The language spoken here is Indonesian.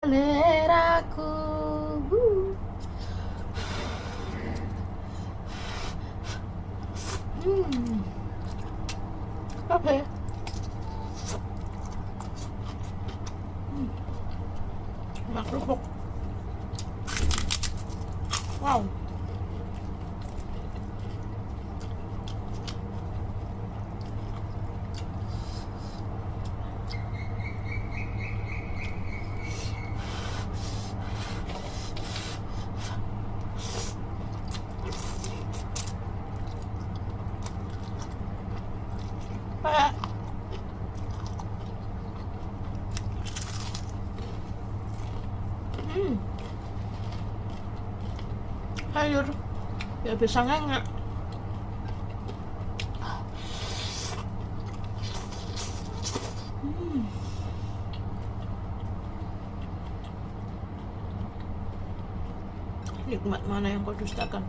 seleraku. Apa ya? Enak kerupuk. Wow. Pak. Sayur ya bisa ngengek. Nikmat mana yang kau dustakan?